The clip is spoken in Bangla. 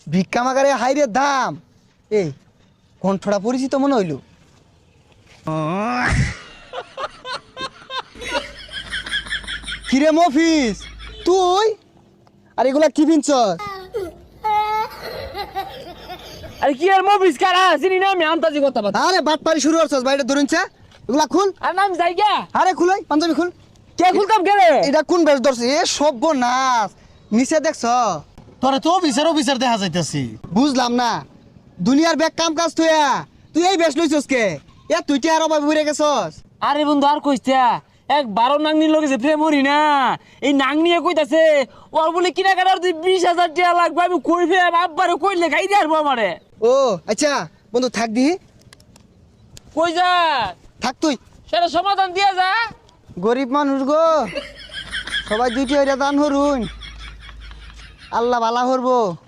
ভিক্ষা মাগারে হাইরে দাম। এই কণ্ঠটা পরিচিত মনে হইল। কিরে মফিস তুই? আর এগুলা কি পিনছস? আরে কি আর মফিস কারা চিনি না আমি আন্তাজি কথা বলতা। আরে বাটপারি শুরু করছস বাইরে ধরুনছে। এগুলা খুল। আর নাম যাই গা। আরে খুলাই পাঞ্জাবি খুল। কে খুলতাম কে রে? এটা কোন বেশ ধরছে? এ সর্বনাশ। নিচে দেখছ? তোরে তো অফিসার দেখা যাইতাছি। বুঝলাম না। দুনিয়ার ব্যাগ কাম কাজ তুইয়া তুই এই বেশ লইছস কে? এ তুই টি আর অভাবে ঘুরে গেছস। আরে বন্ধু আর কইতা এক 12 নাংনির লগে যে প্রেম হরি না এই নাংনিয়ে কইতাছে ওর বলে কিনা কাটার তুই 20,000 টাকা লাগবে আমি কই ফেম আব্বারে কইলে খাই দিয়ে আসবো আমারে। ও আচ্ছা বন্ধু থাক দি। কই যা থাক তুই। সেটা সমাধান দিয়া যা। গরিব মানুষ গো, সবাই দুইটি হইরা দান হরুন, আল্লাহ ভালা করবো।